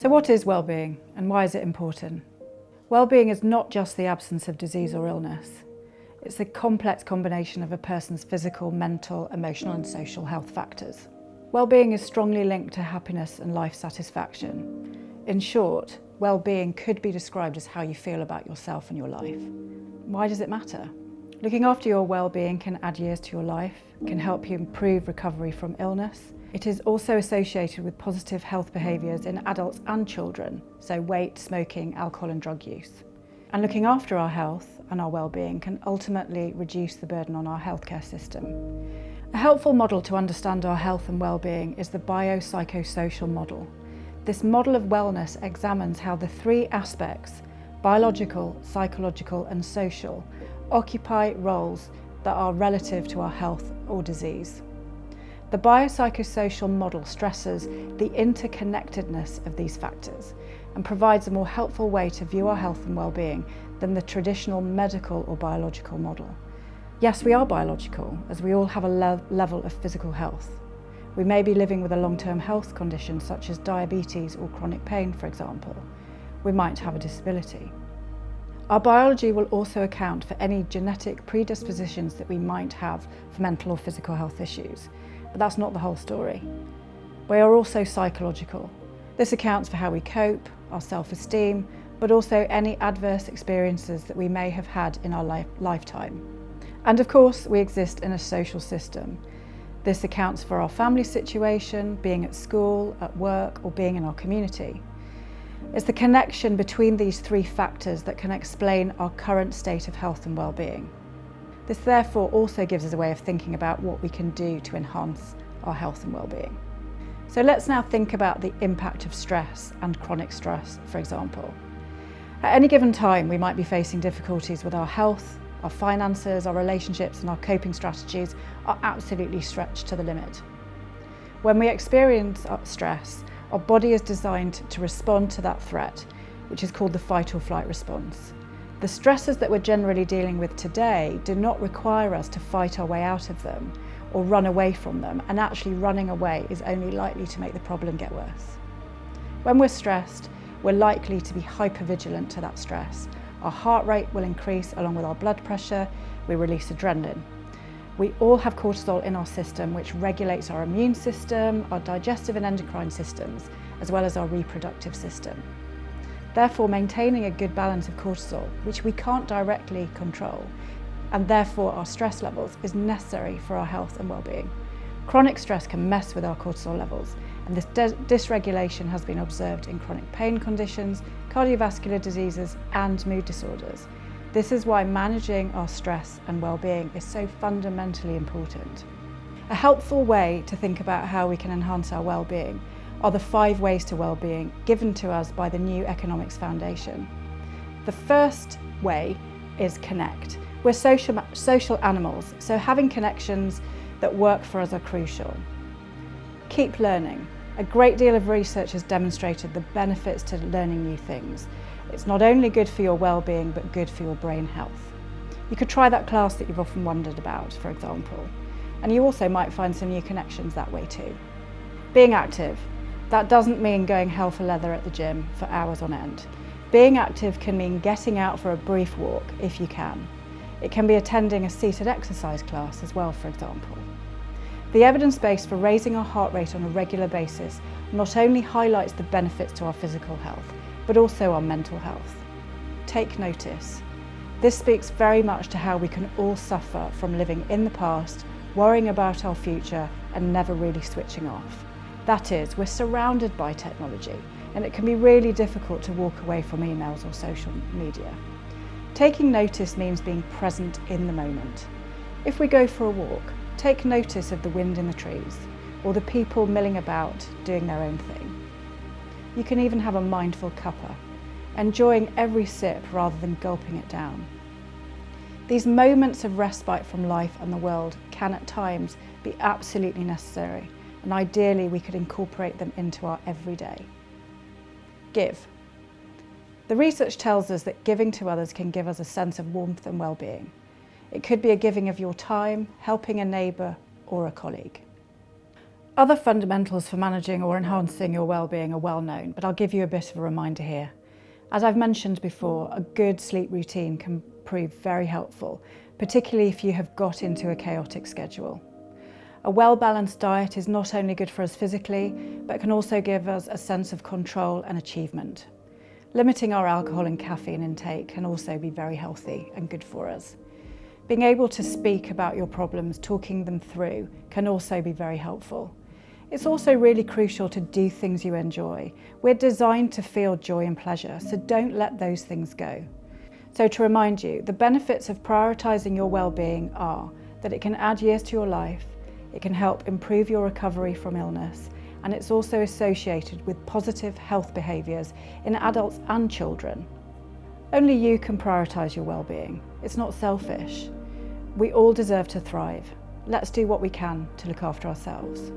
So what is wellbeing and why is it important? Wellbeing is not just the absence of disease or illness. It's the complex combination of a person's physical, mental, emotional and social health factors. Wellbeing is strongly linked to happiness and life satisfaction. In short, wellbeing could be described as how you feel about yourself and your life. Why does it matter? Looking after your wellbeing can add years to your life, can help you improve recovery from illness. It is also associated with positive health behaviours in adults and children, so weight, smoking, alcohol and drug use. And looking after our health and our wellbeing can ultimately reduce the burden on our healthcare system. A helpful model to understand our health and wellbeing is the biopsychosocial model. This model of wellness examines how the three aspects, biological, psychological and social, occupy roles that are relative to our health or disease. The biopsychosocial model stresses the interconnectedness of these factors and provides a more helpful way to view our health and well-being than the traditional medical or biological model. Yes, we are biological, as we all have a level of physical health. We may be living with a long-term health condition such as diabetes or chronic pain, for example. We might have a disability. Our biology will also account for any genetic predispositions that we might have for mental or physical health issues. But that's not the whole story. We are also psychological. This accounts for how we cope, our self-esteem, but also any adverse experiences that we may have had in our lifetime. And of course, we exist in a social system. This accounts for our family situation, being at school, at work, or being in our community. It's the connection between these three factors that can explain our current state of health and well-being. This therefore also gives us a way of thinking about what we can do to enhance our health and well-being. So let's now think about the impact of stress and chronic stress, for example. At any given time, we might be facing difficulties with our health, our finances, our relationships, and our coping strategies are absolutely stretched to the limit. When we experience stress, our body is designed to respond to that threat, which is called the fight or flight response. The stresses that we're generally dealing with today do not require us to fight our way out of them or run away from them, and actually running away is only likely to make the problem get worse. When we're stressed, we're likely to be hypervigilant to that stress. Our heart rate will increase along with our blood pressure, we release adrenaline. We all have cortisol in our system, which regulates our immune system, our digestive and endocrine systems, as well as our reproductive system. Therefore, maintaining a good balance of cortisol, which we can't directly control, and therefore our stress levels, is necessary for our health and well-being. Chronic stress can mess with our cortisol levels, and this dysregulation has been observed in chronic pain conditions, cardiovascular diseases, and mood disorders. This is why managing our stress and well-being is so fundamentally important. A helpful way to think about how we can enhance our well-being are the 5 ways to well-being given to us by the New Economics Foundation. The first way is connect. We're social animals, so having connections that work for us are crucial. Keep learning. A great deal of research has demonstrated the benefits to learning new things. It's not only good for your well-being, but good for your brain health. You could try that class that you've often wondered about, for example, and you also might find some new connections that way too. Being active. That doesn't mean going hell for leather at the gym for hours on end. Being active can mean getting out for a brief walk if you can. It can be attending a seated exercise class as well, for example. The evidence base for raising our heart rate on a regular basis not only highlights the benefits to our physical health, but also our mental health. Take notice. This speaks very much to how we can all suffer from living in the past, worrying about our future, and never really switching off. That is, we're surrounded by technology, and it can be really difficult to walk away from emails or social media. Taking notice means being present in the moment. If we go for a walk, take notice of the wind in the trees, or the people milling about doing their own thing. You can even have a mindful cuppa, enjoying every sip rather than gulping it down. These moments of respite from life and the world can at times be absolutely necessary, and ideally we could incorporate them into our everyday. Give. The research tells us that giving to others can give us a sense of warmth and well-being. It could be a giving of your time, helping a neighbour or a colleague. Other fundamentals for managing or enhancing your well-being are well known, but I'll give you a bit of a reminder here. As I've mentioned before, a good sleep routine can prove very helpful, particularly if you have got into a chaotic schedule. A well-balanced diet is not only good for us physically, but can also give us a sense of control and achievement. Limiting our alcohol and caffeine intake can also be very healthy and good for us. Being able to speak about your problems, talking them through, can also be very helpful. It's also really crucial to do things you enjoy. We're designed to feel joy and pleasure, so don't let those things go. So to remind you, the benefits of prioritising your well-being are that it can add years to your life, it can help improve your recovery from illness, and it's also associated with positive health behaviours in adults and children. Only you can prioritise your well-being. It's not selfish. We all deserve to thrive. Let's do what we can to look after ourselves.